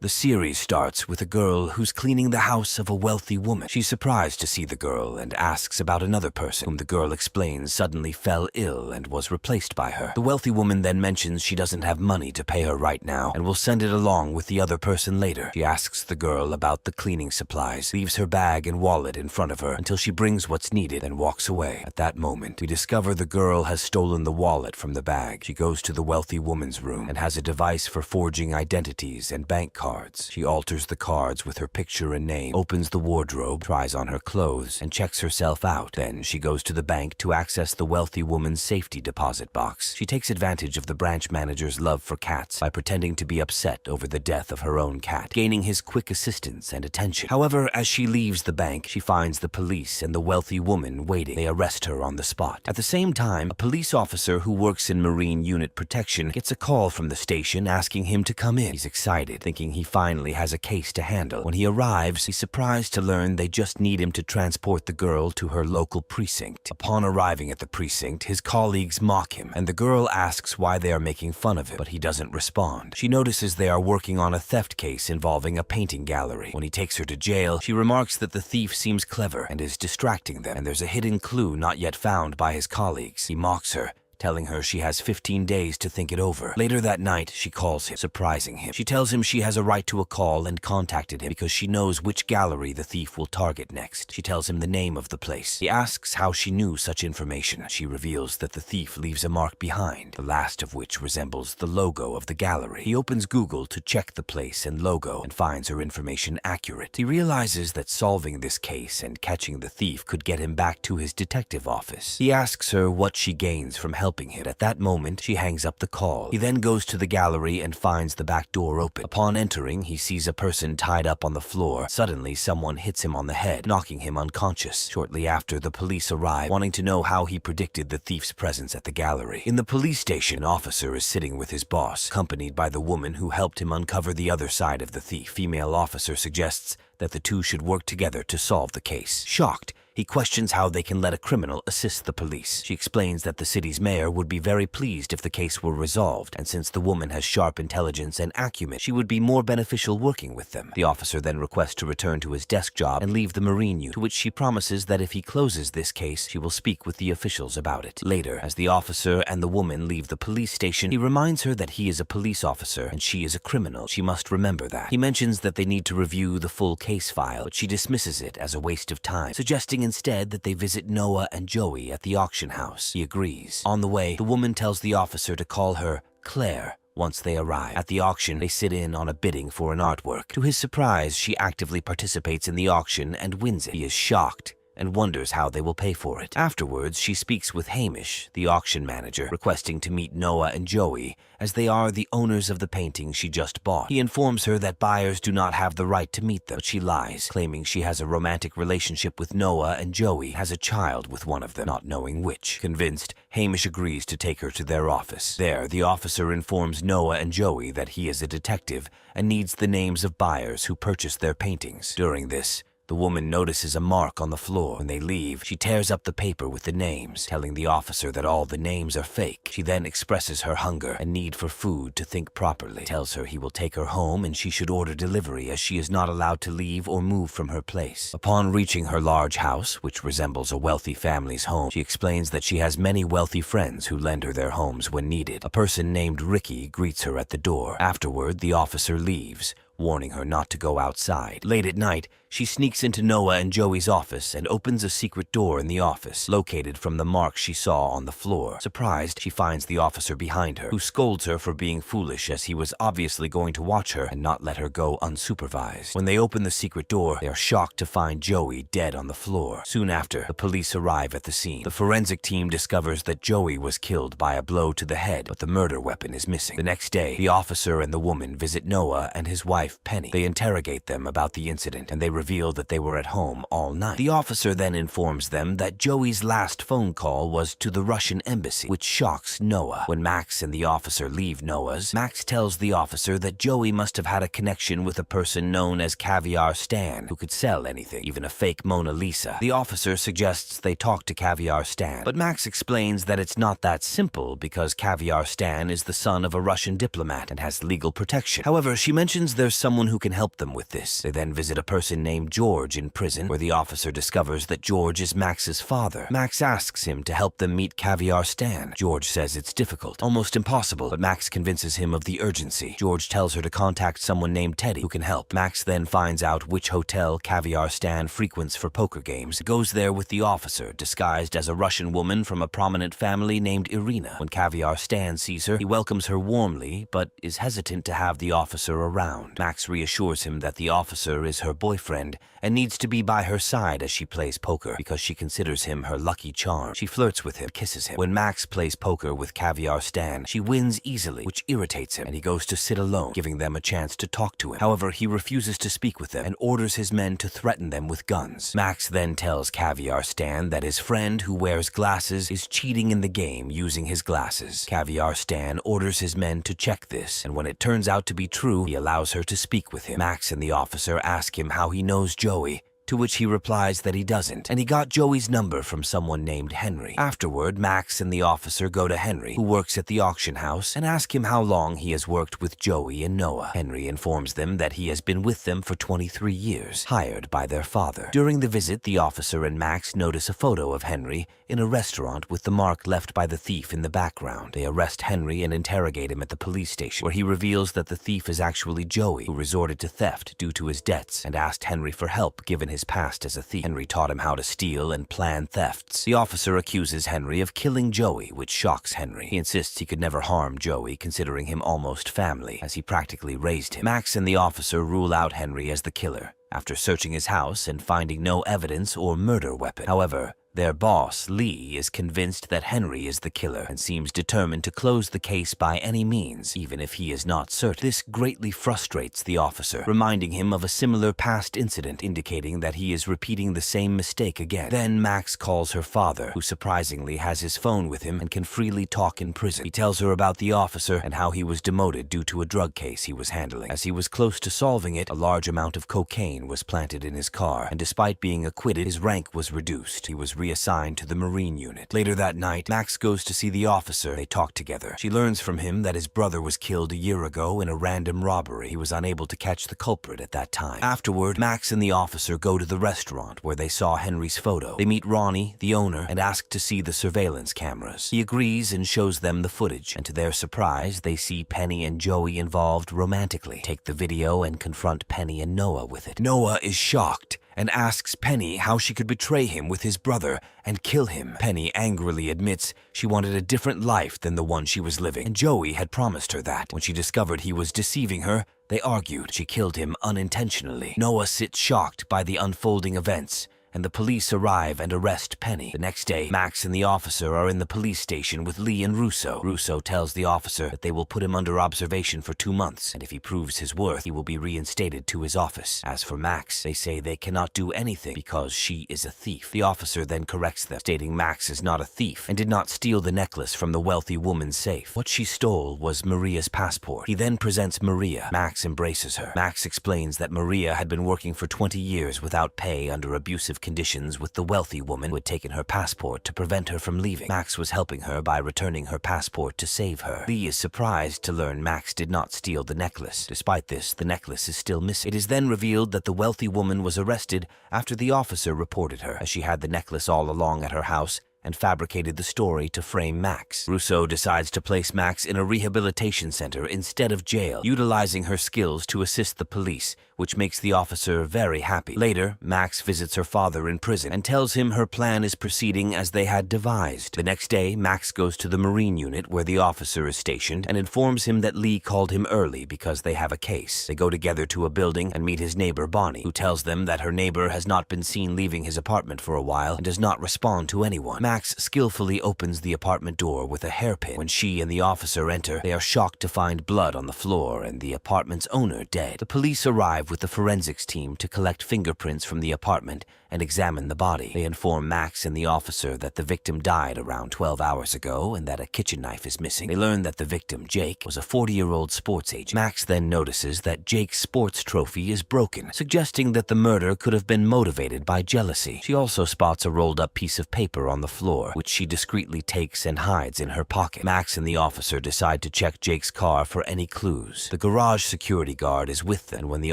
The series starts with a girl who's cleaning the house of a wealthy woman. She's surprised to see the girl and asks about another person whom the girl explains suddenly fell ill and was replaced by her. The wealthy woman then mentions she doesn't have money to pay her right now and will send it along with the other person later. She asks the girl about the cleaning supplies, leaves her bag and wallet in front of her until she brings what's needed, then walks away. At that moment, we discover the girl has stolen the wallet from the bag. She goes to the wealthy woman's room and has a device for forging identities and bank cards. She alters the cards with her picture and name, opens the wardrobe, tries on her clothes, and checks herself out. Then she goes to the bank to access the wealthy woman's safety deposit box. She takes advantage of the branch manager's love for cats by pretending to be upset over the death of her own cat, gaining his quick assistance and attention. However, as she leaves the bank, she finds the police and the wealthy woman waiting. They arrest her on the spot. At the same time, a police officer who works in Marine Unit Protection gets a call from the station asking him to come in. He's excited, thinking he finally has a case to handle. When he arrives, he's surprised to learn they just need him to transport the girl to her local precinct. Upon arriving at the precinct, his colleagues mock him, and the girl asks why they are making fun of him, but he doesn't respond. She notices they are working on a theft case involving a painting gallery. When he takes her to jail, she remarks that the thief seems clever and is distracting them, and there's a hidden clue not yet found by his colleagues. He mocks her, telling her she has 15 days to think it over. Later that night, she calls him, surprising him. She tells him she has a right to a call and contacted him because she knows which gallery the thief will target next. She tells him the name of the place. He asks how she knew such information. She reveals that the thief leaves a mark behind, the last of which resembles the logo of the gallery. He opens Google to check the place and logo and finds her information accurate. He realizes that solving this case and catching the thief could get him back to his detective office. He asks her what she gains from helping him. At that moment, she hangs up the call. He then goes to the gallery and finds the back door open. Upon entering, he sees a person tied up on the floor. Suddenly, someone hits him on the head, knocking him unconscious. Shortly after, the police arrive, wanting to know how he predicted the thief's presence at the gallery. In the police station, an officer is sitting with his boss, accompanied by the woman who helped him uncover the other side of the thief. Female officer suggests that the two should work together to solve the case. Shocked, he questions how they can let a criminal assist the police. She explains that the city's mayor would be very pleased if the case were resolved, and since the woman has sharp intelligence and acumen, she would be more beneficial working with them. The officer then requests to return to his desk job and leave the Marine Unit, to which she promises that if he closes this case, she will speak with the officials about it. Later, as the officer and the woman leave the police station, he reminds her that he is a police officer and she is a criminal. She must remember that. He mentions that they need to review the full case file, but she dismisses it as a waste of time, suggesting instead that they visit Noah and Joey at the auction house. He agrees. On the way, the woman tells the officer to call her Claire. Once they arrive at the auction, they sit in on a bidding for an artwork. To his surprise, she actively participates in the auction and wins it. He is shocked and wonders how they will pay for it. Afterwards, she speaks with Hamish, the auction manager, requesting to meet Noah and Joey, as they are the owners of the painting she just bought. He informs her that buyers do not have the right to meet them, but she lies, claiming she has a romantic relationship with Noah and Joey has a child with one of them, not knowing which. Convinced, Hamish agrees to take her to their office. There, the officer informs Noah and Joey that he is a detective and needs the names of buyers who purchased their paintings. During this, the woman notices a mark on the floor. When they leave, she tears up the paper with the names, telling the officer that all the names are fake. She then expresses her hunger and need for food to think properly, tells her he will take her home and she should order delivery as she is not allowed to leave or move from her place. Upon reaching her large house, which resembles a wealthy family's home, she explains that she has many wealthy friends who lend her their homes when needed. A person named Ricky greets her at the door. Afterward, the officer leaves, warning her not to go outside. Late at night, she sneaks into Noah and Joey's office and opens a secret door in the office, located from the mark she saw on the floor. Surprised, she finds the officer behind her, who scolds her for being foolish as he was obviously going to watch her and not let her go unsupervised. When they open the secret door, they are shocked to find Joey dead on the floor. Soon after, the police arrive at the scene. The forensic team discovers that Joey was killed by a blow to the head, but the murder weapon is missing. The next day, the officer and the woman visit Noah and his wife, Penny. They interrogate them about the incident, and they reveal that they were at home all night. The officer then informs them that Joey's last phone call was to the Russian embassy, which shocks Noah. When Max and the officer leave Noah's, Max tells the officer that Joey must have had a connection with a person known as Caviar Stan, who could sell anything, even a fake Mona Lisa. The officer suggests they talk to Caviar Stan, but Max explains that it's not that simple because Caviar Stan is the son of a Russian diplomat and has legal protection. However, she mentions their there's someone who can help them with this. They then visit a person named George in prison, where the officer discovers that George is Max's father. Max asks him to help them meet Caviar Stan. George says it's difficult, almost impossible, but Max convinces him of the urgency. George tells her to contact someone named Teddy who can help. Max then finds out which hotel Caviar Stan frequents for poker games, goes there with the officer, disguised as a Russian woman from a prominent family named Irina. When Caviar Stan sees her, he welcomes her warmly, but is hesitant to have the officer around. Max reassures him that the officer is her boyfriend and needs to be by her side as she plays poker because she considers him her lucky charm. She flirts with him, kisses him. When Max plays poker with Caviar Stan, she wins easily, which irritates him, and he goes to sit alone, giving them a chance to talk to him. However, he refuses to speak with them and orders his men to threaten them with guns. Max then tells Caviar Stan that his friend who wears glasses is cheating in the game using his glasses. Caviar Stan orders his men to check this, and when it turns out to be true, he allows her to speak with him. Max and the officer ask him how he knows Joey, to which he replies that he doesn't, and he got Joey's number from someone named Henry. Afterward, Max and the officer go to Henry, who works at the auction house, and ask him how long he has worked with Joey and Noah. Henry informs them that he has been with them for 23 years, hired by their father. During the visit, the officer and Max notice a photo of Henry in a restaurant with the mark left by the thief in the background. They arrest Henry and interrogate him at the police station, where he reveals that the thief is actually Joey, who resorted to theft due to his debts and asked Henry for help given his past as a thief. Henry taught him how to steal and plan thefts. The officer accuses Henry of killing Joey, which shocks Henry. He insists he could never harm Joey, considering him almost family, as he practically raised him. Max and the officer rule out Henry as the killer, after searching his house and finding no evidence or murder weapon. However, their boss, Lee, is convinced that Henry is the killer and seems determined to close the case by any means, even if he is not certain. This greatly frustrates the officer, reminding him of a similar past incident, indicating that he is repeating the same mistake again. Then Max calls her father, who surprisingly has his phone with him and can freely talk in prison. He tells her about the officer and how he was demoted due to a drug case he was handling. As he was close to solving it, a large amount of cocaine was planted in his car, and despite being acquitted, his rank was reduced. He was reassigned to the Marine unit. Later that night, Max goes to see the officer. They talk together. She learns from him that his brother was killed a year ago in a random robbery. He was unable to catch the culprit at that time. Afterward, Max and the officer go to the restaurant where they saw Henry's photo. They meet Ronnie, the owner, and ask to see the surveillance cameras. He agrees and shows them the footage, and to their surprise, they see Penny and Joey involved romantically. Take the video and confront Penny and Noah with it. Noah is shocked and asks Penny how she could betray him with his brother and kill him. Penny angrily admits she wanted a different life than the one she was living, and Joey had promised her that. When she discovered he was deceiving her, they argued. She killed him unintentionally. Noah sits shocked by the unfolding events, and the police arrive and arrest Penny. The next day, Max and the officer are in the police station with Lee and Russo. Russo tells the officer that they will put him under observation for 2 months, and if he proves his worth, he will be reinstated to his office. As for Max, they say they cannot do anything because she is a thief. The officer then corrects them, stating Max is not a thief and did not steal the necklace from the wealthy woman's safe. What she stole was Maria's passport. He then presents Maria. Max embraces her. Max explains that Maria had been working for 20 years without pay under abusive conditions with the wealthy woman who had taken her passport to prevent her from leaving. Max was helping her by returning her passport to save her. Lee is surprised to learn Max did not steal the necklace. Despite this, the necklace is still missing. It is then revealed that the wealthy woman was arrested after the officer reported her, as she had the necklace all along at her house and fabricated the story to frame Max. Russo decides to place Max in a rehabilitation center instead of jail, utilizing her skills to assist the police, which makes the officer very happy. Later, Max visits her father in prison and tells him her plan is proceeding as they had devised. The next day, Max goes to the Marine unit where the officer is stationed and informs him that Lee called him early because they have a case. They go together to a building and meet his neighbor Bonnie, who tells them that her neighbor has not been seen leaving his apartment for a while and does not respond to anyone. Max skillfully opens the apartment door with a hairpin. When she and the officer enter, they are shocked to find blood on the floor and the apartment's owner dead. The police arrive with the forensics team to collect fingerprints from the apartment and examine the body. They inform Max and the officer that the victim died around 12 hours ago and that a kitchen knife is missing. They learn that the victim, Jake, was a 40-year-old sports agent. Max then notices that Jake's sports trophy is broken, suggesting that the murder could have been motivated by jealousy. She also spots a rolled-up piece of paper on the floor, which she discreetly takes and hides in her pocket. Max and the officer decide to check Jake's car for any clues. The garage security guard is with them, and when the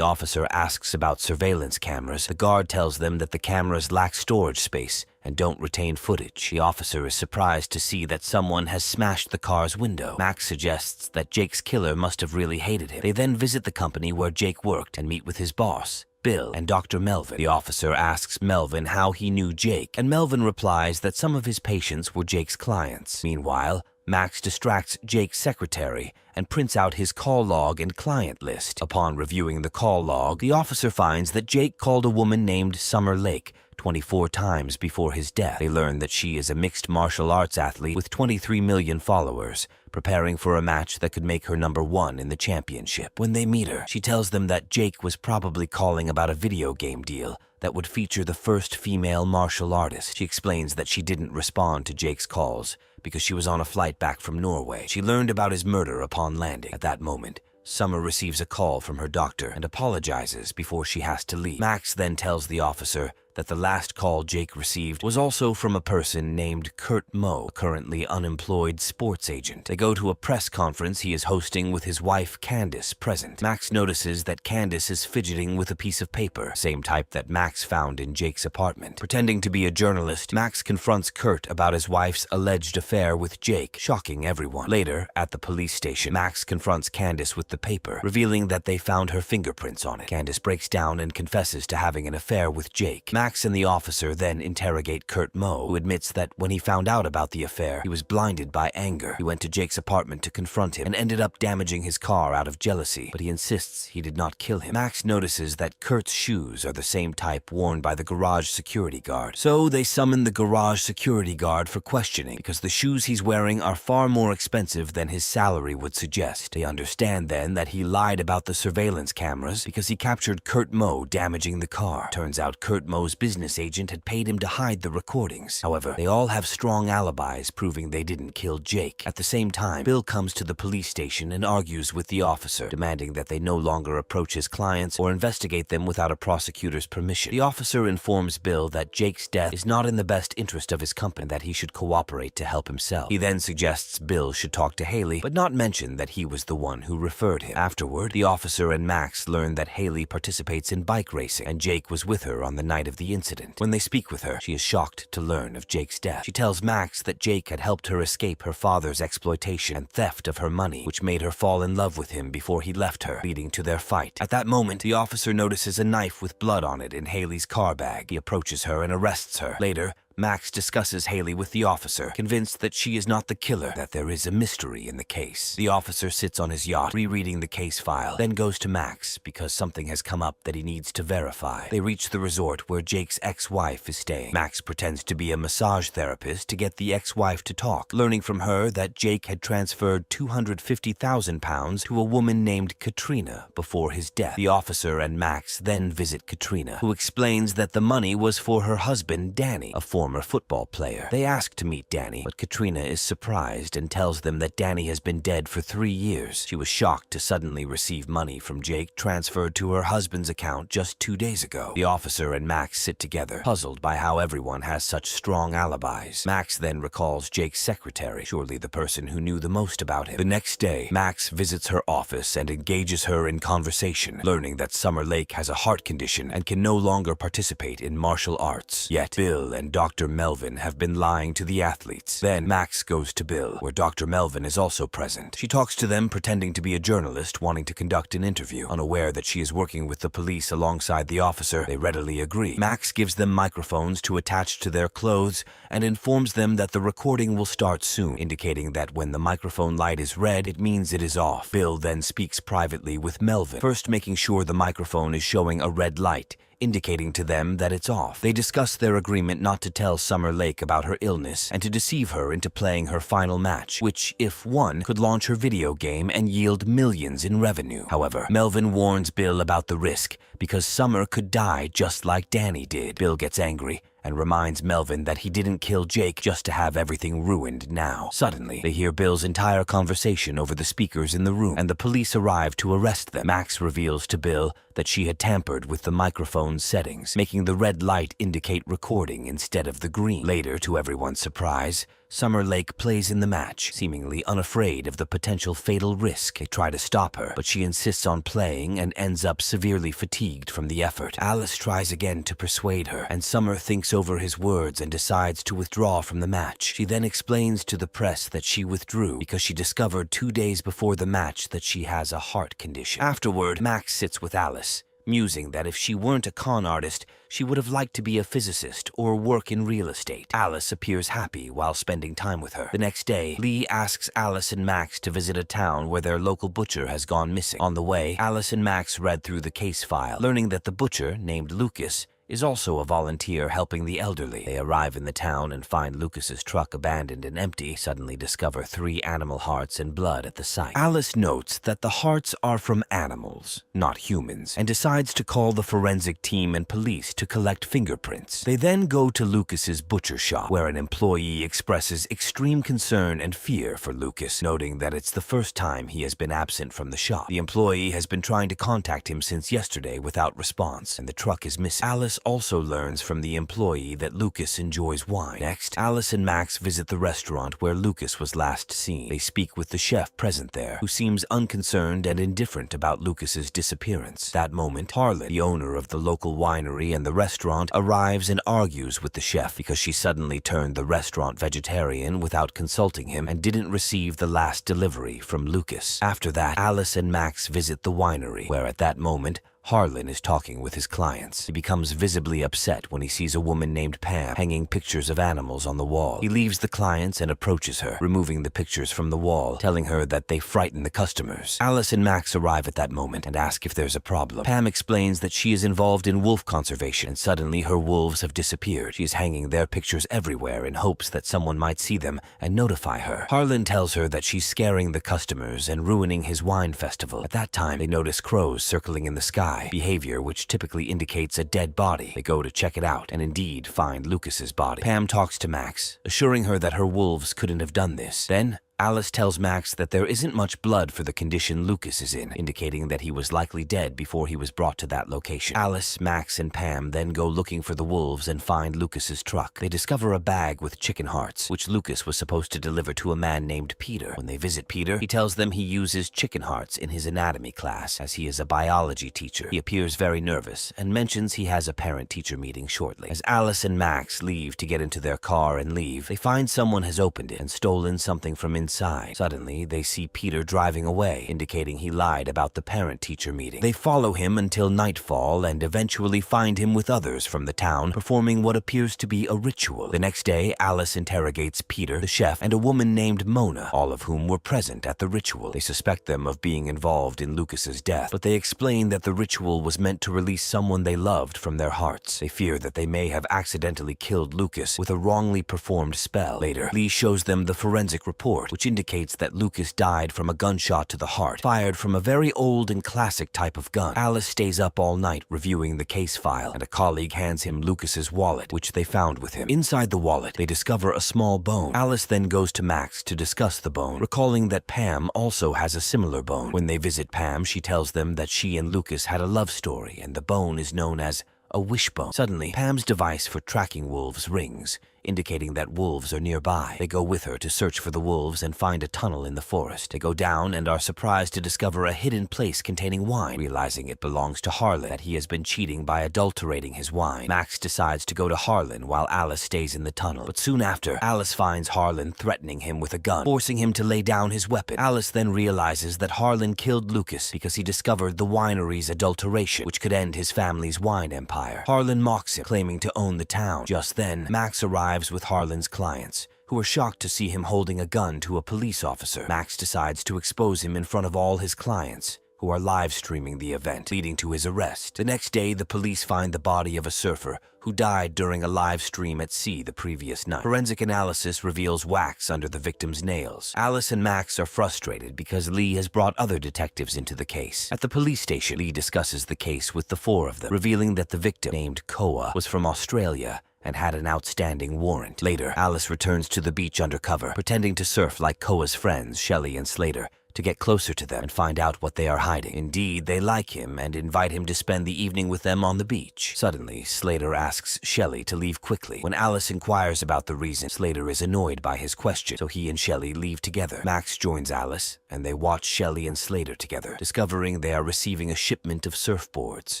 officer asks about surveillance cameras, the guard tells them that the cameras lack storage space and don't retain footage. The officer is surprised to see that someone has smashed the car's window. Max suggests that Jake's killer must have really hated him. They then visit the company where Jake worked and meet with his boss, Bill, and Dr. Melvin. The officer asks Melvin how he knew Jake, and Melvin replies that some of his patients were Jake's clients. Meanwhile, Max distracts Jake's secretary and prints out his call log and client list. Upon reviewing the call log, the officer finds that Jake called a woman named Summer Lake 24 times before his death. They learn that she is a mixed martial arts athlete with 23 million followers, preparing for a match that could make her #1 in the championship. When they meet her, she tells them that Jake was probably calling about a video game deal that would feature the first female martial artist. She explains that she didn't respond to Jake's calls because she was on a flight back from Norway. She learned about his murder upon landing. At that moment, Summer receives a call from her doctor and apologizes before she has to leave. Max then tells the officer that the last call Jake received was also from a person named Kurt Moe, a currently unemployed sports agent. They go to a press conference he is hosting with his wife Candace present. Max notices that Candace is fidgeting with a piece of paper, same type that Max found in Jake's apartment. Pretending to be a journalist, Max confronts Kurt about his wife's alleged affair with Jake, shocking everyone. Later, at the police station, Max confronts Candace with the paper, revealing that they found her fingerprints on it. Candace breaks down and confesses to having an affair with Jake. Max and the officer then interrogate Kurt Moe, who admits that when he found out about the affair, he was blinded by anger. He went to Jake's apartment to confront him and ended up damaging his car out of jealousy, but he insists he did not kill him. Max notices that Kurt's shoes are the same type worn by the garage security guard, so they summon the garage security guard for questioning because the shoes he's wearing are far more expensive than his salary would suggest. They understand then that he lied about the surveillance cameras because he captured Kurt Moe damaging the car. Turns out Kurt Moe's business agent had paid him to hide the recordings. However, they all have strong alibis proving they didn't kill Jake. At the same time, Bill comes to the police station and argues with the officer, demanding that they no longer approach his clients or investigate them without a prosecutor's permission. The officer informs Bill that Jake's death is not in the best interest of his company and that he should cooperate to help himself. He then suggests Bill should talk to Haley, but not mention that he was the one who referred him. Afterward, the officer and Max learn that Haley participates in bike racing and Jake was with her on the night of the incident. When they speak with her, she is shocked to learn of Jake's death. She tells Max that Jake had helped her escape her father's exploitation and theft of her money, which made her fall in love with him before he left her, leading to their fight. At that moment, the officer notices a knife with blood on it in Haley's car bag. He approaches her and arrests her. Later, Max discusses Haley with the officer, convinced that she is not the killer, that there is a mystery in the case. The officer sits on his yacht, rereading the case file, then goes to Max because something has come up that he needs to verify. They reach the resort where Jake's ex-wife is staying. Max pretends to be a massage therapist to get the ex-wife to talk, learning from her that Jake had transferred £250,000 to a woman named Katrina before his death. The officer and Max then visit Katrina, who explains that the money was for her husband, Danny, a former football player. They ask to meet Danny, but Katrina is surprised and tells them that Danny has been dead for 3 years. She was shocked to suddenly receive money from Jake transferred to her husband's account just 2 days ago. The officer and Max sit together, puzzled by how everyone has such strong alibis. Max then recalls Jake's secretary, surely the person who knew the most about him. The next day, Max visits her office and engages her in conversation, learning that Summer Lake has a heart condition and can no longer participate in martial arts. Yet, Bill and Dr. Melvin have been lying to the athletes. Then Max goes to Bill, where Dr. Melvin is also present. She talks to them pretending to be a journalist wanting to conduct an interview. Unaware that she is working with the police alongside the officer, they readily agree. Max gives them microphones to attach to their clothes and informs them that the recording will start soon, indicating that when the microphone light is red, it means it is off. Bill then speaks privately with Melvin, first making sure the microphone is showing a red light, indicating to them that it's off. They discuss their agreement not to tell Summer Lake about her illness and to deceive her into playing her final match, which, if won, could launch her video game and yield millions in revenue. However, Melvin warns Bill about the risk because Summer could die just like Danny did. Bill gets angry and reminds Melvin that he didn't kill Jake just to have everything ruined now. Suddenly, they hear Bill's entire conversation over the speakers in the room, and the police arrive to arrest them. Max reveals to Bill that she had tampered with the microphone's settings, making the red light indicate recording instead of the green. Later, to everyone's surprise, Summer Lake plays in the match, seemingly unafraid of the potential fatal risk. They try to stop her, but she insists on playing and ends up severely fatigued from the effort. Alice tries again to persuade her, and Summer thinks over his words and decides to withdraw from the match. She then explains to the press that she withdrew because she discovered 2 days before the match that she has a heart condition. Afterward, Max sits with Alice, musing that if she weren't a con artist, she would have liked to be a physicist or work in real estate. Alice appears happy while spending time with her. The next day, Lee asks Alice and Max to visit a town where their local butcher has gone missing. On the way, Alice and Max read through the case file, learning that the butcher, named Lucas, is also a volunteer helping the elderly. They arrive in the town and find Lucas's truck abandoned and empty, suddenly discover 3 animal hearts and blood at the site. Alice notes that the hearts are from animals, not humans, and decides to call the forensic team and police to collect fingerprints. They then go to Lucas's butcher shop, where an employee expresses extreme concern and fear for Lucas, noting that it's the first time he has been absent from the shop. The employee has been trying to contact him since yesterday without response, and the truck is missing. Alice also learns from the employee that Lucas enjoys wine. Next, Alice and Max visit the restaurant where Lucas was last seen. They speak with the chef present there, who seems unconcerned and indifferent about Lucas's disappearance. That moment, Harlan, the owner of the local winery and the restaurant, arrives and argues with the chef because she suddenly turned the restaurant vegetarian without consulting him and didn't receive the last delivery from Lucas. After that, Alice and Max visit the winery, where at that moment, Harlan is talking with his clients. He becomes visibly upset when he sees a woman named Pam hanging pictures of animals on the wall. He leaves the clients and approaches her, removing the pictures from the wall, telling her that they frighten the customers. Alice and Max arrive at that moment and ask if there's a problem. Pam explains that she is involved in wolf conservation, and suddenly her wolves have disappeared. She is hanging their pictures everywhere in hopes that someone might see them and notify her. Harlan tells her that she's scaring the customers and ruining his wine festival. At that time, they notice crows circling in the sky, behavior which typically indicates a dead body. They go to check it out and indeed find Lucas's body. Pam talks to Max, assuring her that her wolves couldn't have done this. Then, Alice tells Max that there isn't much blood for the condition Lucas is in, indicating that he was likely dead before he was brought to that location. Alice, Max, and Pam then go looking for the wolves and find Lucas's truck. They discover a bag with chicken hearts, which Lucas was supposed to deliver to a man named Peter. When they visit Peter, he tells them he uses chicken hearts in his anatomy class, as he is a biology teacher. He appears very nervous and mentions he has a parent-teacher meeting shortly. As Alice and Max leave to get into their car and leave, they find someone has opened it and stolen something from inside. Suddenly, they see Peter driving away, indicating he lied about the parent-teacher meeting. They follow him until nightfall and eventually find him with others from the town performing what appears to be a ritual. The next day, Alice interrogates Peter, the chef, and a woman named Mona, all of whom were present at the ritual. They suspect them of being involved in Lucas's death, but they explain that the ritual was meant to release someone they loved from their hearts. They fear that they may have accidentally killed Lucas with a wrongly performed spell. Later, Lee shows them the forensic report, which indicates that Lucas died from a gunshot to the heart, fired from a very old and classic type of gun. Alice stays up all night reviewing the case file, and a colleague hands him Lucas's wallet, which they found with him. Inside the wallet, they discover a small bone. Alice then goes to Max to discuss the bone, recalling that Pam also has a similar bone. When they visit Pam, she tells them that she and Lucas had a love story, and the bone is known as a wishbone. Suddenly, Pam's device for tracking wolves rings, indicating that wolves are nearby. They go with her to search for the wolves and find a tunnel in the forest. They go down and are surprised to discover a hidden place containing wine. Realizing it belongs to Harlan, that he has been cheating by adulterating his wine, Max decides to go to Harlan while Alice stays in the tunnel. But soon after, Alice finds Harlan threatening him with a gun, forcing him to lay down his weapon. Alice then realizes that Harlan killed Lucas because he discovered the winery's adulteration, which could end his family's wine empire. Harlan mocks him, claiming to own the town. Just then, Max arrives with Harlan's clients, who are shocked to see him holding a gun to a police officer. Max decides to expose him in front of all his clients, who are live streaming the event, leading to his arrest. The next day, the police find the body of a surfer who died during a live stream at sea the previous night. Forensic analysis reveals wax under the victim's nails. Alice and Max are frustrated because Lee has brought other detectives into the case. At the police station, Lee discusses the case with the four of them, revealing that the victim, named Koa, was from Australia and had an outstanding warrant. Later, Alice returns to the beach undercover, pretending to surf like Koa's friends, Shelley and Slater, to get closer to them and find out what they are hiding. Indeed, they like him and invite him to spend the evening with them on the beach. Suddenly, Slater asks Shelley to leave quickly. When Alice inquires about the reason, Slater is annoyed by his question, so he and Shelley leave together. Max joins Alice, and they watch Shelley and Slater together, discovering they are receiving a shipment of surfboards.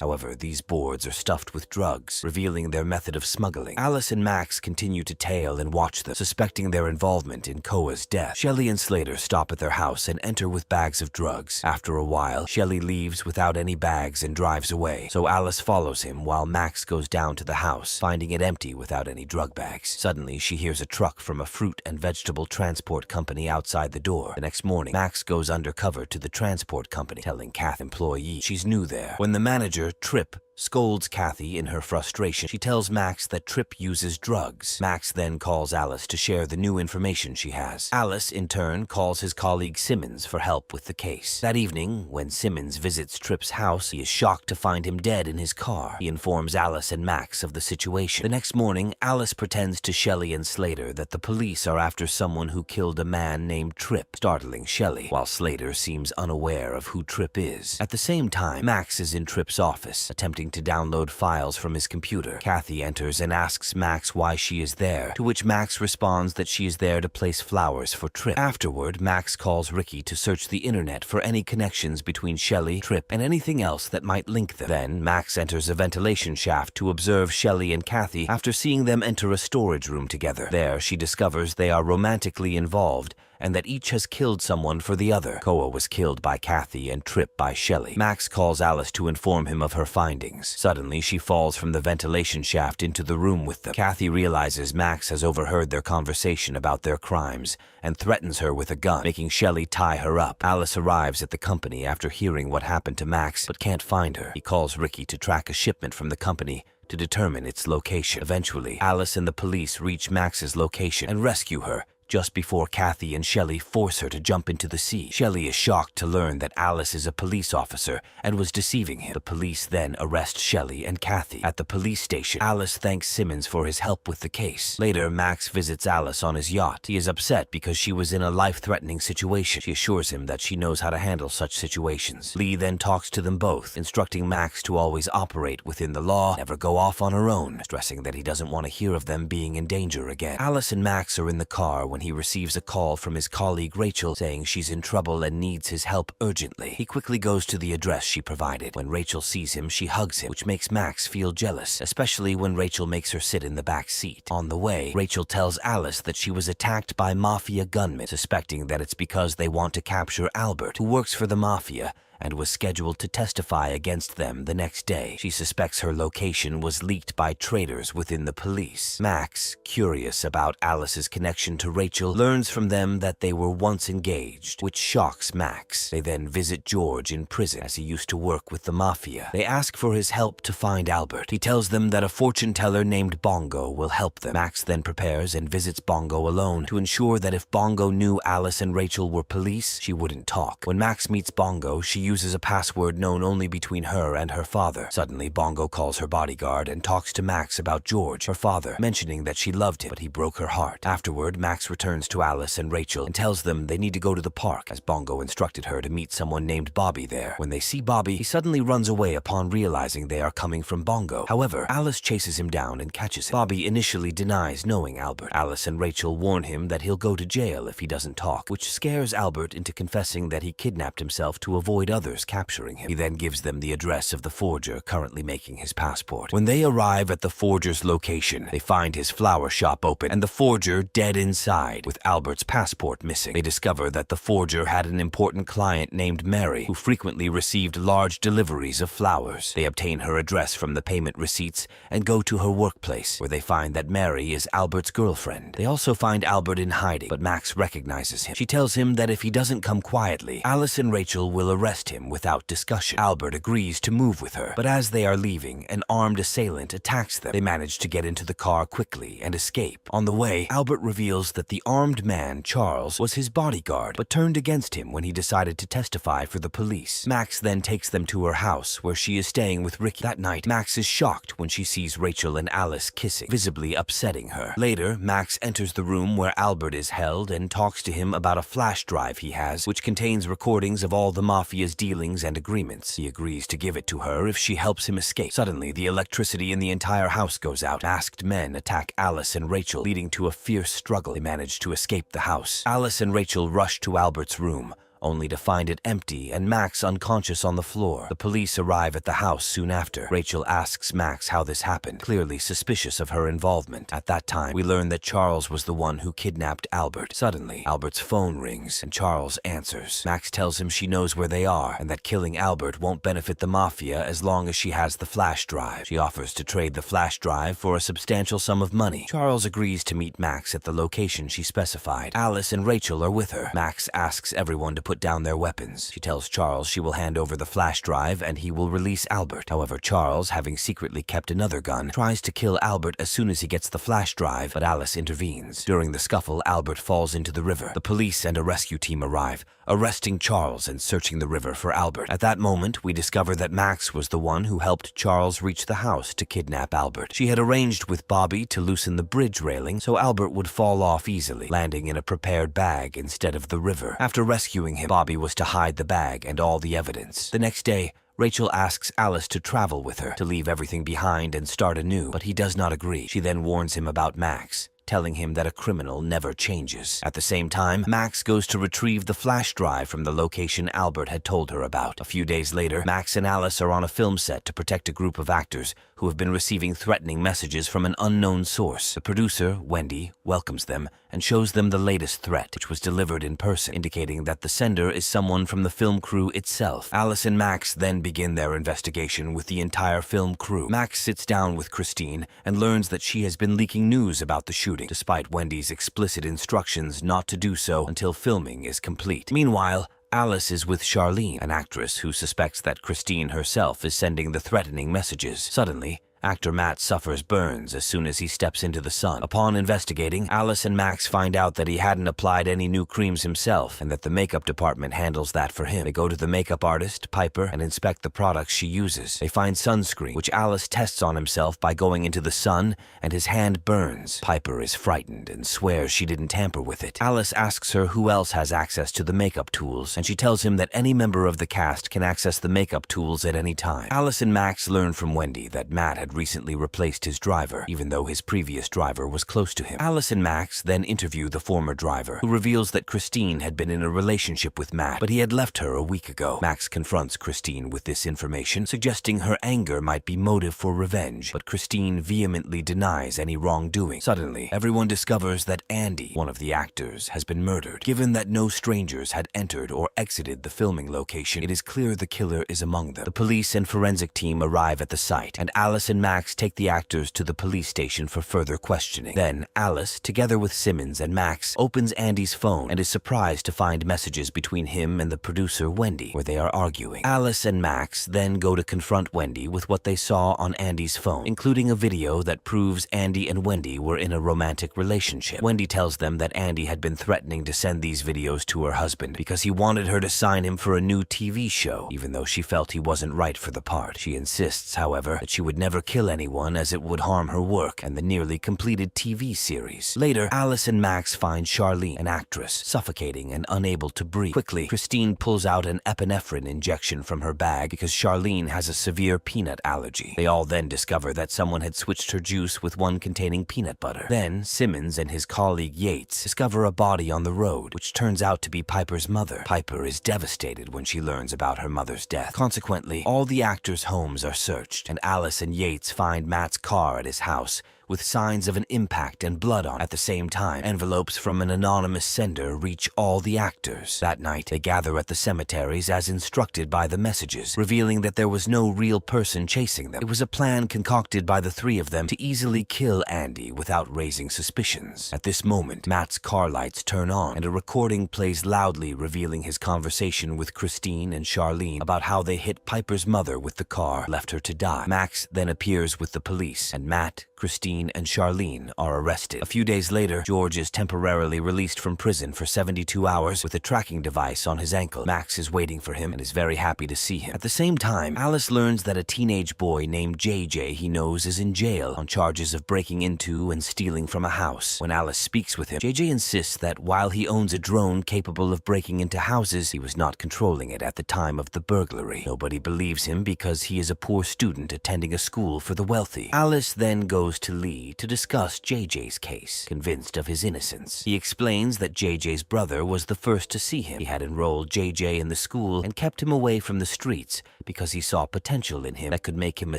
However, these boards are stuffed with drugs, revealing their method of smuggling. Alice and Max continue to tail and watch them, suspecting their involvement in Koa's death. Shelley and Slater stop at their house and enter with bags of drugs. After a while, Shelley leaves without any bags and drives away, so Alice follows him while Max goes down to the house, finding it empty without any drug bags. Suddenly, she hears a truck from a fruit and vegetable transport company outside the door. The next morning, Max goes undercover to the transport company, telling Kath employee she's new there. When the manager, Tripp, scolds Kathy in her frustration, she tells Max that Tripp uses drugs. Max then calls Alice to share the new information she has. Alice, in turn, calls his colleague Simmons for help with the case. That evening, when Simmons visits Tripp's house, he is shocked to find him dead in his car. He informs Alice and Max of the situation. The next morning, Alice pretends to Shelley and Slater that the police are after someone who killed a man named Tripp, startling Shelley, while Slater seems unaware of who Tripp is. At the same time, Max is in Tripp's office, attempting to download files from his computer. Kathy enters and asks Max why she is there, to which Max responds that she is there to place flowers for Tripp. Afterward, Max calls Ricky to search the internet for any connections between Shelley, Tripp, and anything else that might link them. Then, Max enters a ventilation shaft to observe Shelley and Kathy after seeing them enter a storage room together. There, she discovers they are romantically involved and that each has killed someone for the other. Koa was killed by Kathy and Tripp by Shelley. Max calls Alice to inform him of her findings. Suddenly, she falls from the ventilation shaft into the room with them. Kathy realizes Max has overheard their conversation about their crimes and threatens her with a gun, making Shelley tie her up. Alice arrives at the company after hearing what happened to Max, but can't find her. He calls Ricky to track a shipment from the company to determine its location. Eventually, Alice and the police reach Max's location and rescue her, just before Kathy and Shelley force her to jump into the sea. Shelley is shocked to learn that Alice is a police officer and was deceiving him. The police then arrest Shelley and Kathy. At the police station, Alice thanks Simmons for his help with the case. Later, Max visits Alice on his yacht. He is upset because she was in a life-threatening situation. She assures him that she knows how to handle such situations. Lee then talks to them both, instructing Max to always operate within the law, never go off on her own, stressing that he doesn't want to hear of them being in danger again. Alice and Max are in the car when he receives a call from his colleague Rachel saying she's in trouble and needs his help urgently. He quickly goes to the address she provided. When Rachel sees him, she hugs him, which makes Max feel jealous, especially when Rachel makes her sit in the back seat. On the way, Rachel tells Alice that she was attacked by mafia gunmen, suspecting that it's because they want to capture Albert, who works for the mafia and was scheduled to testify against them the next day. She suspects her location was leaked by traitors within the police. Max, curious about Alice's connection to Rachel, learns from them that they were once engaged, which shocks Max. They then visit George in prison, as he used to work with the mafia. They ask for his help to find Albert. He tells them that a fortune teller named Bongo will help them. Max then prepares and visits Bongo alone to ensure that if Bongo knew Alice and Rachel were police, she wouldn't talk. When Max meets Bongo, she uses a password known only between her and her father. Suddenly, Bongo calls her bodyguard and talks to Max about George, her father, mentioning that she loved him, but he broke her heart. Afterward, Max returns to Alice and Rachel and tells them they need to go to the park, as Bongo instructed her to meet someone named Bobby there. When they see Bobby, he suddenly runs away upon realizing they are coming from Bongo. However, Alice chases him down and catches him. Bobby initially denies knowing Albert. Alice and Rachel warn him that he'll go to jail if he doesn't talk, which scares Albert into confessing that he kidnapped himself to avoid others capturing him. He then gives them the address of the forger currently making his passport. When they arrive at the forger's location, they find his flower shop open and the forger dead inside, with Albert's passport missing. They discover that the forger had an important client named Mary, who frequently received large deliveries of flowers. They obtain her address from the payment receipts and go to her workplace, where they find that Mary is Albert's girlfriend. They also find Albert in hiding, but Max recognizes him. She tells him that if he doesn't come quietly, Alice and Rachel will arrest arrest him without discussion. Albert agrees to move with her, but as they are leaving, an armed assailant attacks them. They manage to get into the car quickly and escape. On the way, Albert reveals that the armed man, Charles, was his bodyguard, but turned against him when he decided to testify for the police. Max then takes them to her house, where she is staying with Ricky. That night, Max is shocked when she sees Rachel and Alice kissing, visibly upsetting her. Later, Max enters the room where Albert is held and talks to him about a flash drive he has, which contains recordings of all the mafia's dealings and agreements. He agrees to give it to her if she helps him escape. Suddenly, the electricity in the entire house goes out. Masked men attack Alice and Rachel, leading to a fierce struggle. They manage to escape the house. Alice and Rachel rush to Albert's room, only to find it empty and Max unconscious on the floor. The police arrive at the house soon after. Rachel asks Max how this happened, clearly suspicious of her involvement. At that time, we learn that Charles was the one who kidnapped Albert. Suddenly, Albert's phone rings and Charles answers. Max tells him she knows where they are and that killing Albert won't benefit the mafia as long as she has the flash drive. She offers to trade the flash drive for a substantial sum of money. Charles agrees to meet Max at the location she specified. Alice and Rachel are with her. Max asks everyone to put down their weapons. She tells Charles she will hand over the flash drive and he will release Albert. However, Charles, having secretly kept another gun, tries to kill Albert as soon as he gets the flash drive, but Alice intervenes. During the scuffle, Albert falls into the river. The police and a rescue team arrive, arresting Charles and searching the river for Albert. At that moment, we discover that Max was the one who helped Charles reach the house to kidnap Albert. She had arranged with Bobby to loosen the bridge railing so Albert would fall off easily, landing in a prepared bag instead of the river. After rescuing him, Bobby was to hide the bag and all the evidence. The next day, Rachel asks Alice to travel with her, to leave everything behind and start anew, but he does not agree. She then warns him about Max, telling him that a criminal never changes. At the same time, Max goes to retrieve the flash drive from the location Albert had told her about. A few days later, Max and Alice are on a film set to protect a group of actors who have been receiving threatening messages from an unknown source. The producer, Wendy, welcomes them and shows them the latest threat, which was delivered in person, indicating that the sender is someone from the film crew itself. Alice and Max then begin their investigation with the entire film crew. Max sits down with Christine and learns that she has been leaking news about the shooting, despite Wendy's explicit instructions not to do so until filming is complete. Meanwhile, Alice is with Charlene, an actress who suspects that Christine herself is sending the threatening messages. Suddenly, actor Matt suffers burns as soon as he steps into the sun. Upon investigating, Alice and Max find out that he hadn't applied any new creams himself and that the makeup department handles that for him. They go to the makeup artist, Piper, and inspect the products she uses. They find sunscreen, which Alice tests on himself by going into the sun, and his hand burns. Piper is frightened and swears she didn't tamper with it. Alice asks her who else has access to the makeup tools, and she tells him that any member of the cast can access the makeup tools at any time. Alice and Max learn from Wendy that Matt had recently replaced his driver, even though his previous driver was close to him. Alice and Max then interview the former driver, who reveals that Christine had been in a relationship with Matt, but he had left her a week ago. Max confronts Christine with this information, suggesting her anger might be motive for revenge, but Christine vehemently denies any wrongdoing. Suddenly, everyone discovers that Andy, one of the actors, has been murdered. Given that no strangers had entered or exited the filming location, it is clear the killer is among them. The police and forensic team arrive at the site, and Alice and Max take the actors to the police station for further questioning. Then, Alice, together with Simmons and Max, opens Andy's phone and is surprised to find messages between him and the producer, Wendy, where they are arguing. Alice and Max then go to confront Wendy with what they saw on Andy's phone, including a video that proves Andy and Wendy were in a romantic relationship. Wendy tells them that Andy had been threatening to send these videos to her husband because he wanted her to sign him for a new TV show, even though she felt he wasn't right for the part. She insists, however, that she would never kill anyone as it would harm her work and the nearly completed TV series. Later, Alice and Max find Charlene, an actress, suffocating and unable to breathe. Quickly, Christine pulls out an epinephrine injection from her bag because Charlene has a severe peanut allergy. They all then discover that someone had switched her juice with one containing peanut butter. Then, Simmons and his colleague Yates discover a body on the road, which turns out to be Piper's mother. Piper is devastated when she learns about her mother's death. Consequently, all the actors' homes are searched, and Alice and Yates find Matt's car at his house, with signs of an impact and blood on it. At the same time, envelopes from an anonymous sender reach all the actors. That night, they gather at the cemeteries as instructed by the messages, revealing that there was no real person chasing them. It was a plan concocted by the three of them to easily kill Andy without raising suspicions. At this moment, Matt's car lights turn on, and a recording plays loudly revealing his conversation with Christine and Charlene about how they hit Piper's mother with the car, left her to die. Max then appears with the police, and Matt, Christine, and Charlene are arrested. A few days later, George is temporarily released from prison for 72 hours with a tracking device on his ankle. Max is waiting for him and is very happy to see him. At the same time, Alice learns that a teenage boy named JJ he knows is in jail on charges of breaking into and stealing from a house. When Alice speaks with him, JJ insists that while he owns a drone capable of breaking into houses, he was not controlling it at the time of the burglary. Nobody believes him because he is a poor student attending a school for the wealthy. Alice then goes to Lee to discuss JJ's case, convinced of his innocence. He explains that JJ's brother was the first to see him. He had enrolled JJ in the school and kept him away from the streets because he saw potential in him that could make him a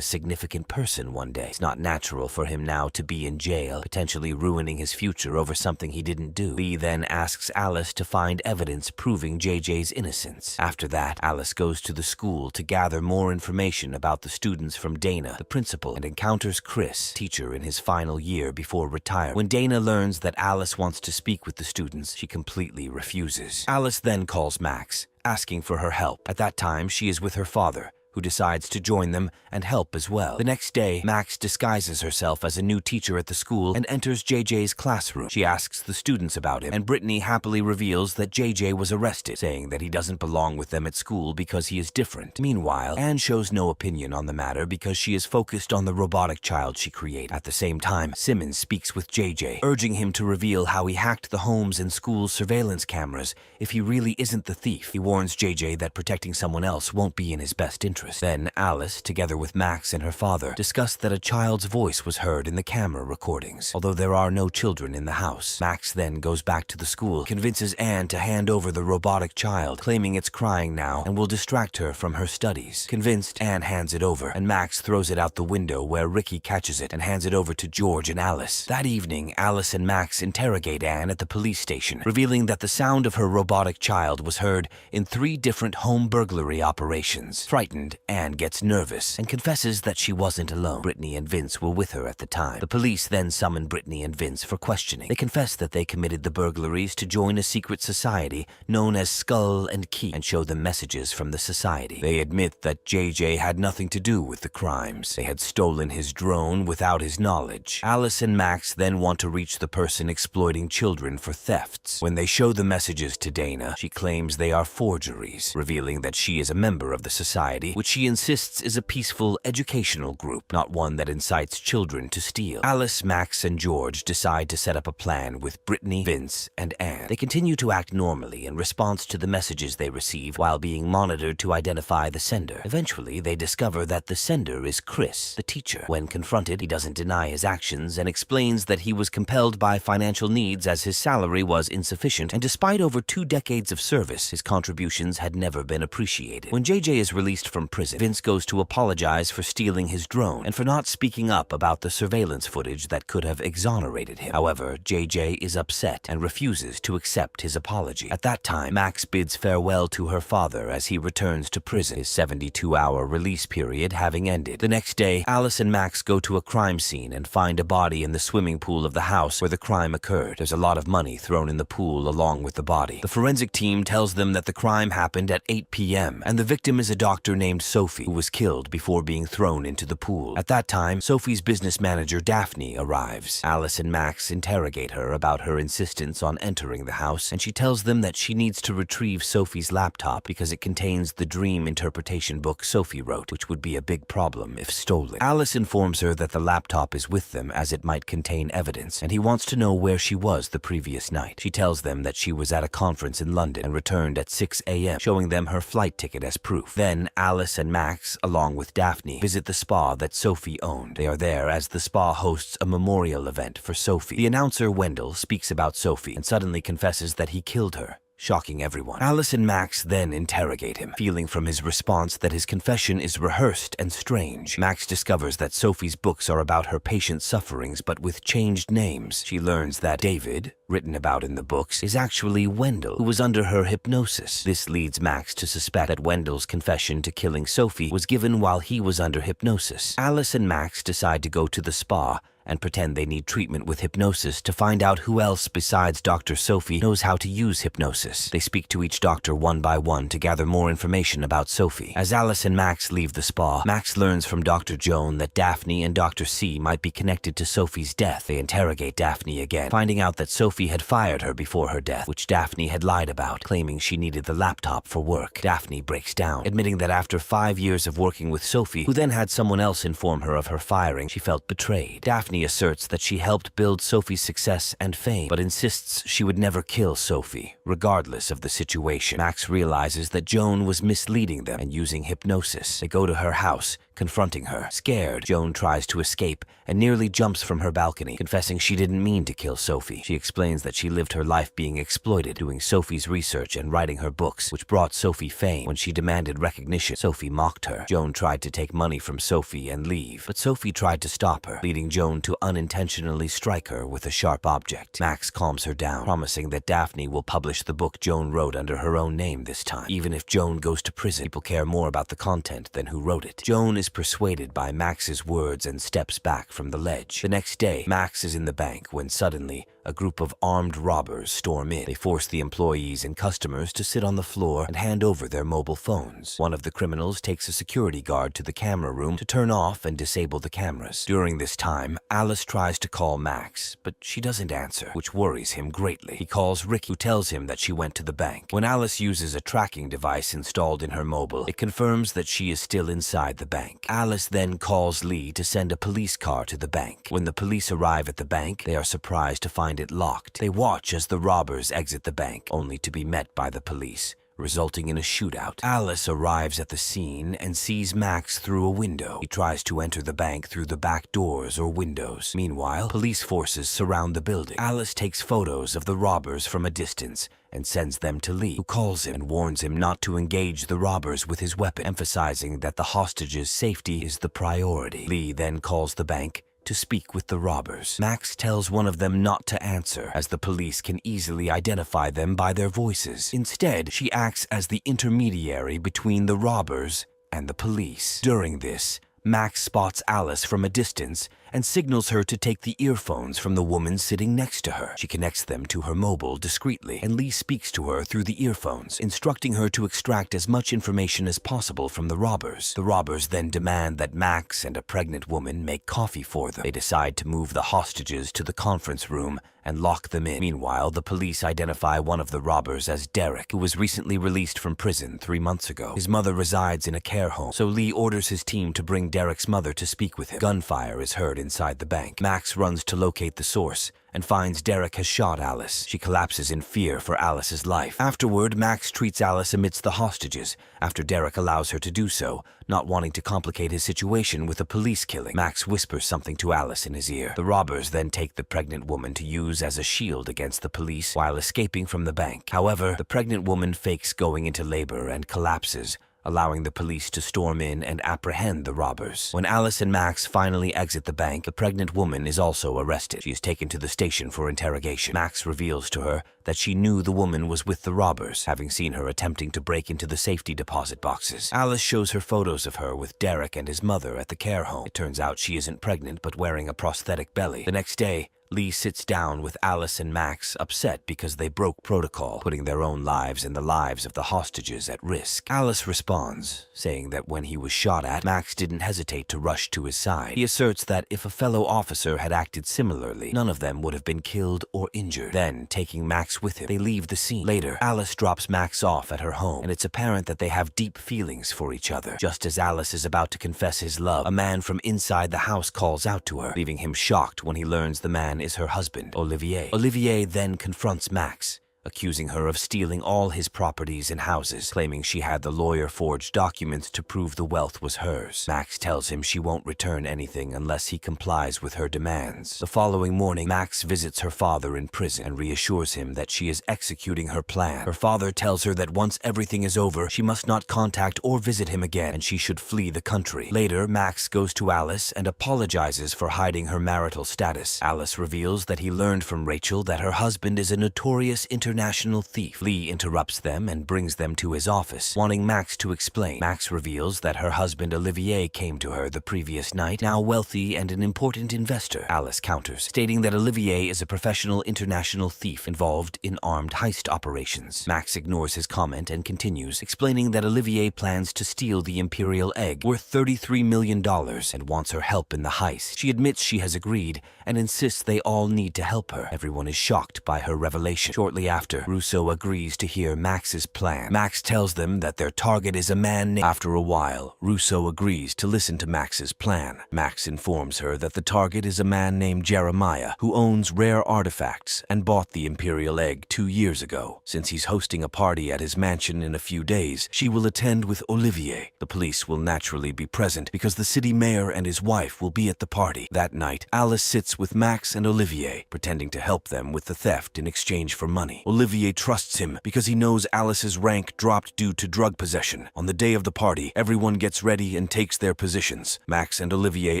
significant person one day. It's not natural for him now to be in jail, potentially ruining his future over something he didn't do. Lee then asks Alice to find evidence proving JJ's innocence. After that, Alice goes to the school to gather more information about the students from Dana, the principal, and encounters Chris, teacher in his final year before retirement. When Dana learns that Alice wants to speak with the students, she completely refuses. Alice then calls Max, asking for her help. At that time, she is with her father, who decides to join them and help as well. The next day, Max disguises herself as a new teacher at the school and enters JJ's classroom. She asks the students about him, and Brittany happily reveals that JJ was arrested, saying that he doesn't belong with them at school because he is different. Meanwhile, Anne shows no opinion on the matter because she is focused on the robotic child she created. At the same time, Simmons speaks with JJ, urging him to reveal how he hacked the home's and school's surveillance cameras if he really isn't the thief. He warns JJ that protecting someone else won't be in his best interest. Then Alice, together with Max and her father, discussed that a child's voice was heard in the camera recordings, although there are no children in the house. Max then goes back to the school, convinces Anne to hand over the robotic child, claiming it's crying now and will distract her from her studies. Convinced, Anne hands it over, and Max throws it out the window where Ricky catches it and hands it over to George and Alice. That evening, Alice and Max interrogate Anne at the police station, revealing that the sound of her robotic child was heard in 3 different home burglary operations. Frightened, Anne gets nervous and confesses that she wasn't alone. Brittany and Vince were with her at the time. The police then summon Brittany and Vince for questioning. They confess that they committed the burglaries to join a secret society known as Skull and Key and show them messages from the society. They admit that JJ had nothing to do with the crimes. They had stolen his drone without his knowledge. Alice and Max then want to reach the person exploiting children for thefts. When they show the messages to Dana, she claims they are forgeries, revealing that she is a member of the society, which she insists is a peaceful educational group, not one that incites children to steal. Alice, Max, and George decide to set up a plan with Brittany, Vince, and Anne. They continue to act normally in response to the messages they receive while being monitored to identify the sender. Eventually, they discover that the sender is Chris, the teacher. When confronted, he doesn't deny his actions and explains that he was compelled by financial needs as his salary was insufficient, and despite over 2 decades of service, his contributions had never been appreciated. When JJ is released from prison, Vince goes to apologize for stealing his drone and for not speaking up about the surveillance footage that could have exonerated him. However, JJ is upset and refuses to accept his apology. At that time, Max bids farewell to her father as he returns to prison, his 72-hour release period having ended. The next day, Alice and Max go to a crime scene and find a body in the swimming pool of the house where the crime occurred. There's a lot of money thrown in the pool along with the body. The forensic team tells them that the crime happened at 8 p.m. and the victim is a doctor named Sophie, who was killed before being thrown into the pool. At that time, Sophie's business manager Daphne arrives. Alice and Max interrogate her about her insistence on entering the house, and she tells them that she needs to retrieve Sophie's laptop because it contains the dream interpretation book Sophie wrote, which would be a big problem if stolen. Alice informs her that the laptop is with them as it might contain evidence, and he wants to know where she was the previous night. She tells them that she was at a conference in London and returned at 6 a.m., showing them her flight ticket as proof. Then Alice and Max, along with Daphne, visit the spa that Sophie owned. They are there as the spa hosts a memorial event for Sophie. The announcer, Wendell, speaks about Sophie and suddenly confesses that he killed her. shocking everyone. Alice and Max then interrogate him, feeling from his response that his confession is rehearsed and strange. Max discovers that Sophie's books are about her patient's sufferings but with changed names. She learns that David, written about in the books, is actually Wendell, who was under her hypnosis. This leads Max to suspect that Wendell's confession to killing Sophie was given while he was under hypnosis. Alice and Max decide to go to the spa and pretend they need treatment with hypnosis to find out who else besides Dr. Sophie knows how to use hypnosis. They speak to each doctor one by one to gather more information about Sophie. As Alice and Max leave the spa, Max learns from Dr. Joan that Daphne and Dr. C might be connected to Sophie's death. They interrogate Daphne again, finding out that Sophie had fired her before her death, which Daphne had lied about, claiming she needed the laptop for work. Daphne breaks down, admitting that after 5 years of working with Sophie, who then had someone else inform her of her firing, she felt betrayed. Daphne asserts that she helped build Sophie's success and fame, but insists she would never kill Sophie, regardless of the situation. Max realizes that Joan was misleading them and using hypnosis. They go to her house, confronting her. Scared, Joan tries to escape and nearly jumps from her balcony, confessing she didn't mean to kill Sophie. She explains that she lived her life being exploited, doing Sophie's research and writing her books, which brought Sophie fame. When she demanded recognition, Sophie mocked her. Joan tried to take money from Sophie and leave, but Sophie tried to stop her, leading Joan to unintentionally strike her with a sharp object. Max calms her down, promising that Daphne will publish the book Joan wrote under her own name this time. Even if Joan goes to prison, people care more about the content than who wrote it. Joan is persuaded by Max's words and steps back from the ledge. The next day, Max is in the bank when suddenly a group of armed robbers storm in. They force the employees and customers to sit on the floor and hand over their mobile phones. One of the criminals takes a security guard to the camera room to turn off and disable the cameras. During this time, Alice tries to call Max, but she doesn't answer, which worries him greatly. He calls Rick, who tells him that she went to the bank. When Alice uses a tracking device installed in her mobile, it confirms that she is still inside the bank. Alice then calls Lee to send a police car to the bank. When the police arrive at the bank, they are surprised to find it locked. They watch as the robbers exit the bank, only to be met by the police, resulting in a shootout. Alice arrives at the scene and sees Max through a window. He tries to enter the bank through the back doors or windows. Meanwhile, police forces surround the building. Alice takes photos of the robbers from a distance and sends them to Lee, who calls him and warns him not to engage the robbers with his weapon, emphasizing that the hostages' safety is the priority. Lee then calls the bank to speak with the robbers. Max tells one of them not to answer, as the police can easily identify them by their voices. Instead, she acts as the intermediary between the robbers and the police. During this, Max spots Alice from a distance and signals her to take the earphones from the woman sitting next to her. She connects them to her mobile discreetly, and Lee speaks to her through the earphones, instructing her to extract as much information as possible from the robbers. The robbers then demand that Max and a pregnant woman make coffee for them. They decide to move the hostages to the conference room and lock them in. Meanwhile, the police identify one of the robbers as Derek, who was recently released from prison 3 months ago. His mother resides in a care home, so Lee orders his team to bring Derek's mother to speak with him. Gunfire is heard inside the bank. Max runs to locate the source and finds Derek has shot Alice. She collapses in fear for Alice's life. Afterward, Max treats Alice amidst the hostages, after Derek allows her to do so, not wanting to complicate his situation with a police killing. Max whispers something to Alice in his ear. The robbers then take the pregnant woman to use as a shield against the police while escaping from the bank. However, the pregnant woman fakes going into labor and collapses, allowing the police to storm in and apprehend the robbers. When Alice and Max finally exit the bank, the pregnant woman is also arrested. She is taken to the station for interrogation. Max reveals to her that she knew the woman was with the robbers, having seen her attempting to break into the safety deposit boxes. Alice shows her photos of her with Derek and his mother at the care home. It turns out she isn't pregnant but wearing a prosthetic belly. The next day, Lee sits down with Alice and Max, upset because they broke protocol, putting their own lives and the lives of the hostages at risk. Alice responds, saying that when he was shot at, Max didn't hesitate to rush to his side. He asserts that if a fellow officer had acted similarly, none of them would have been killed or injured. Then, taking Max with him, they leave the scene. Later, Alice drops Max off at her home, and it's apparent that they have deep feelings for each other. Just as Alice is about to confess his love, a man from inside the house calls out to her, leaving him shocked when he learns the man is her husband, Olivier. Olivier then confronts Max, accusing her of stealing all his properties and houses, claiming she had the lawyer forge documents to prove the wealth was hers. Max tells him she won't return anything unless he complies with her demands. The following morning, Max visits her father in prison and reassures him that she is executing her plan. Her father tells her that once everything is over, she must not contact or visit him again, and she should flee the country. Later, Max goes to Alice and apologizes for hiding her marital status. Alice reveals that he learned from Rachel that her husband is a notorious international thief. Lee interrupts them and brings them to his office, wanting Max to explain. Max reveals that her husband Olivier came to her the previous night, now wealthy and an important investor. Alice counters, stating that Olivier is a professional international thief involved in armed heist operations. Max ignores his comment and continues, explaining that Olivier plans to steal the Imperial egg, worth $33 million, and wants her help in the heist. She admits she has agreed and insists they all need to help her. Everyone is shocked by her revelation. Shortly after, Rousseau agrees to hear Max's plan. Max tells them that their target is a man named... After a while, Rousseau agrees to listen to Max's plan. Max informs her that the target is a man named Jeremiah, who owns rare artifacts and bought the Imperial egg 2 years ago. Since he's hosting a party at his mansion in a few days, she will attend with Olivier. The police will naturally be present because the city mayor and his wife will be at the party. That night, Alice sits with Max and Olivier, pretending to help them with the theft in exchange for money. Olivier trusts him because he knows Alice's rank dropped due to drug possession. On the day of the party, everyone gets ready and takes their positions. Max and Olivier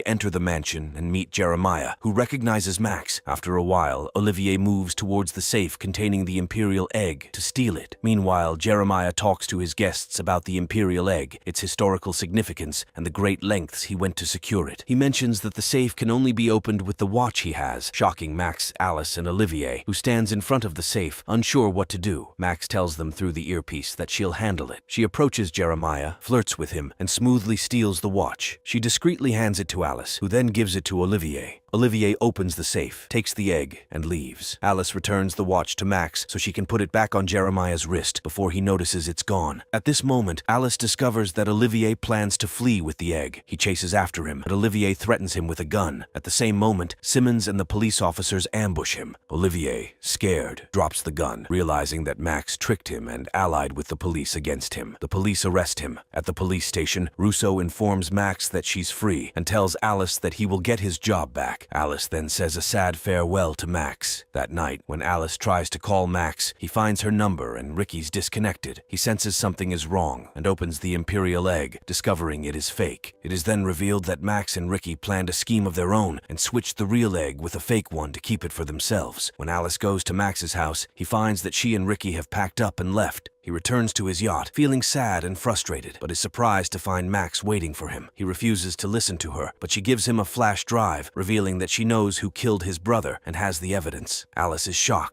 enter the mansion and meet Jeremiah, who recognizes Max. After a while, Olivier moves towards the safe containing the Imperial egg to steal it. Meanwhile, Jeremiah talks to his guests about the Imperial egg, its historical significance, and the great lengths he went to secure it. He mentions that the safe can only be opened with the watch he has, shocking Max, Alice, and Olivier, who stands in front of the safe, unsure what to do. Max tells them through the earpiece that she'll handle it. She approaches Jeremiah, flirts with him, and smoothly steals the watch. She discreetly hands it to Alice, who then gives it to Olivier. Olivier opens the safe, takes the egg, and leaves. Alice returns the watch to Max so she can put it back on Jeremiah's wrist before he notices it's gone. At this moment, Alice discovers that Olivier plans to flee with the egg. He chases after him, but Olivier threatens him with a gun. At the same moment, Simmons and the police officers ambush him. Olivier, scared, drops the gun, realizing that Max tricked him and allied with the police against him. The police arrest him. At the police station, Rousseau informs Max that she's free and tells Alice that he will get his job back. Alice then says a sad farewell to Max. That night, when Alice tries to call Max, he finds her number and Ricky's disconnected. He senses something is wrong and opens the Imperial egg, discovering it is fake. It is then revealed that Max and Ricky planned a scheme of their own and switched the real egg with a fake one to keep it for themselves. When Alice goes to Max's house, he finds that she and Ricky have packed up and left. He returns to his yacht, feeling sad and frustrated, but is surprised to find Max waiting for him. He refuses to listen to her, but she gives him a flash drive, revealing that she knows who killed his brother and has the evidence. Alice is shocked,